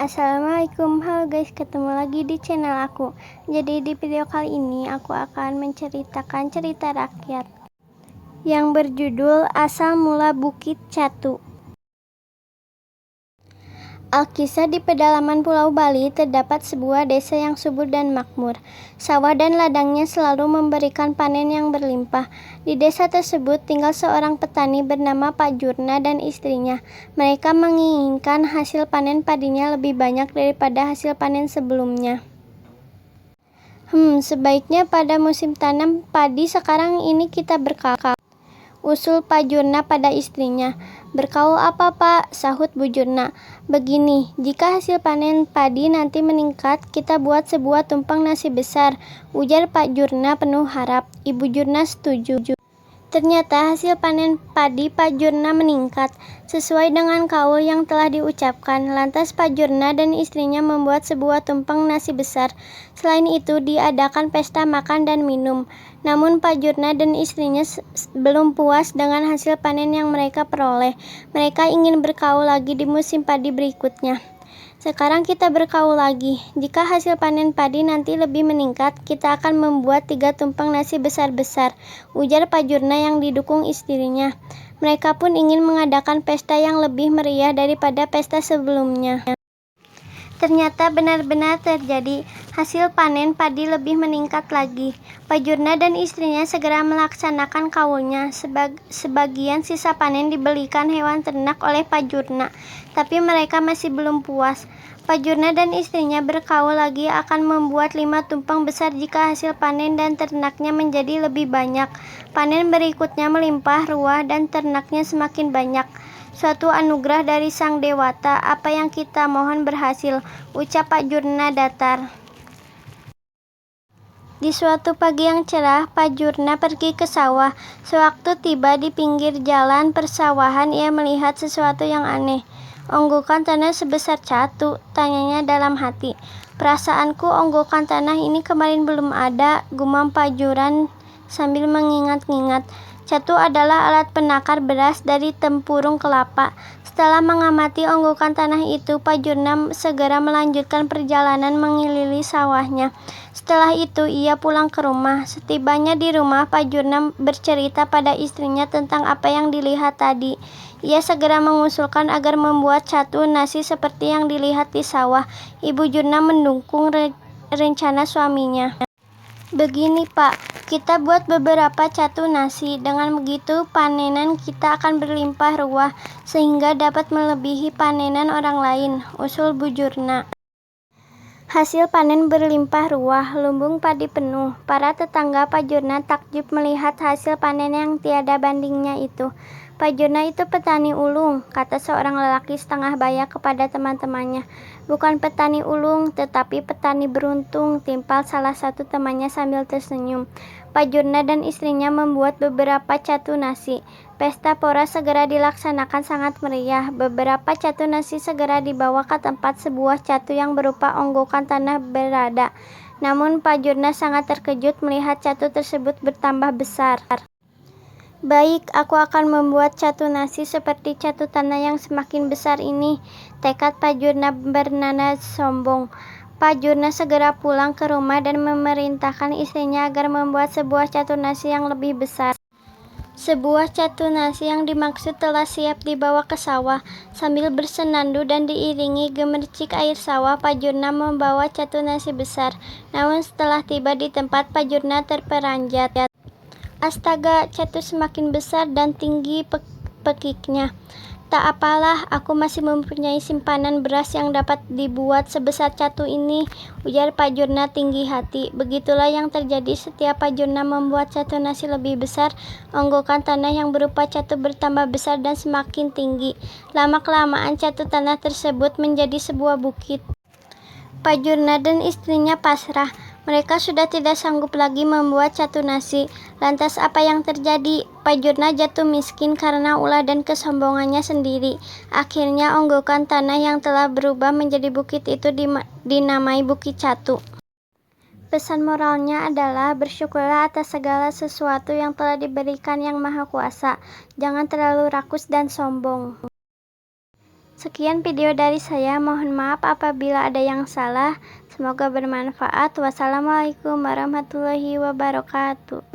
Assalamualaikum, halo guys, ketemu lagi di channel aku. Jadi di video kali ini aku akan menceritakan cerita rakyat yang berjudul Asal Mula Bukit Catu. Alkisah di pedalaman Pulau Bali terdapat sebuah desa yang subur dan makmur. Sawah dan ladangnya selalu memberikan panen yang berlimpah. Di desa tersebut tinggal seorang petani bernama Pak Jurna dan istrinya. Mereka menginginkan hasil panen padinya lebih banyak daripada hasil panen sebelumnya. Sebaiknya pada musim tanam padi sekarang ini kita berkaul, usul Pak Jurna pada istrinya. Berkaul apa Pak? Sahut Bu Jurna. Begini, jika hasil panen padi nanti meningkat, kita buat sebuah tumpeng nasi besar, ujar Pak Jurna penuh harap. Ibu Jurna setuju. Ternyata hasil panen padi Pak Jurna meningkat, sesuai dengan kaul yang telah diucapkan. Lantas Pak Jurna dan istrinya membuat sebuah tumpeng nasi besar. Selain itu diadakan pesta makan dan minum. Namun Pak Jurna dan istrinya belum puas dengan hasil panen yang mereka peroleh. Mereka ingin berkaul lagi di musim padi berikutnya. Sekarang kita berkaul lagi. Jika hasil panen padi nanti lebih meningkat, kita akan membuat 3 tumpeng nasi besar-besar, ujar Pak Jurna yang didukung istrinya. Mereka pun ingin mengadakan pesta yang lebih meriah daripada pesta sebelumnya. Ternyata benar-benar terjadi. Hasil panen padi lebih meningkat lagi. Pak Jurna dan istrinya segera melaksanakan kaulnya. Sebagian sisa panen dibelikan hewan ternak oleh Pak Jurna, tapi mereka masih belum puas. Pak Jurna dan istrinya berkaul lagi akan membuat 5 tumpeng besar jika hasil panen dan ternaknya menjadi lebih banyak. Panen berikutnya melimpah ruah dan ternaknya semakin banyak. Suatu anugerah dari Sang Dewata, apa yang kita mohon berhasil, ucap Pak Jurna datar. Di suatu pagi yang cerah, Pak Jurna pergi ke sawah. Sewaktu tiba di pinggir jalan persawahan, ia melihat sesuatu yang aneh. Onggokan tanah sebesar catu, tanyanya dalam hati. Perasaanku onggokan tanah ini kemarin belum ada, gumam Pak Jurna sambil mengingat-ingat. Catu adalah alat penakar beras dari tempurung kelapa. Setelah mengamati onggokan tanah itu, Pak Jurna segera melanjutkan perjalanan mengelilingi sawahnya. Setelah itu, ia pulang ke rumah. Setibanya di rumah, Pak Jurna bercerita pada istrinya tentang apa yang dilihat tadi. Ia segera mengusulkan agar membuat catu nasi seperti yang dilihat di sawah. Ibu Jurna mendukung rencana suaminya. Begini Pak, kita buat beberapa catu nasi. Dengan begitu panenan kita akan berlimpah ruah, sehingga dapat melebihi panenan orang lain, usul Bu Jurna. Hasil panen berlimpah ruah, lumbung padi penuh. Para tetangga Pak Jurna takjub melihat hasil panen yang tiada bandingnya itu. Pak Jurna itu petani ulung, kata seorang lelaki setengah baya kepada teman-temannya. Bukan petani ulung, tetapi petani beruntung, timpal salah satu temannya sambil tersenyum. Pak Jurna dan istrinya membuat beberapa catu nasi. Pesta pora segera dilaksanakan sangat meriah. Beberapa catu nasi segera dibawa ke tempat sebuah catu yang berupa onggokan tanah berada. Namun Pak Jurna sangat terkejut melihat catu tersebut bertambah besar. Baik, aku akan membuat catu nasi seperti catu tanah yang semakin besar ini, tekad Pak Jurna bernada sombong. Pak Jurna segera pulang ke rumah dan memerintahkan istrinya agar membuat sebuah catu nasi yang lebih besar. Sebuah catu nasi yang dimaksud telah siap dibawa ke sawah. Sambil bersenandung dan diiringi gemercik air sawah, Pak Jurna membawa catu nasi besar. Namun setelah tiba di tempat, Pak Jurna terperanjat. Astaga, catu semakin besar dan tinggi pekiknya. Tak apalah, aku masih mempunyai simpanan beras yang dapat dibuat sebesar catu ini, ujar Pak Jurna tinggi hati. Begitulah yang terjadi setiap Pak Jurna membuat catu nasi lebih besar. Onggokan tanah yang berupa catu bertambah besar dan semakin tinggi. Lama-kelamaan catu tanah tersebut menjadi sebuah bukit. Pak Jurna dan istrinya pasrah. Mereka sudah tidak sanggup lagi membuat catu nasi. Lantas apa yang terjadi? Pak Jurna jatuh miskin karena ulah dan kesombongannya sendiri. Akhirnya onggokan tanah yang telah berubah menjadi bukit itu dinamai Bukit Catu. Pesan moralnya adalah bersyukurlah atas segala sesuatu yang telah diberikan Yang Maha Kuasa. Jangan terlalu rakus dan sombong. Sekian video dari saya, mohon maaf apabila ada yang salah. Semoga bermanfaat. Wassalamualaikum warahmatullahi wabarakatuh.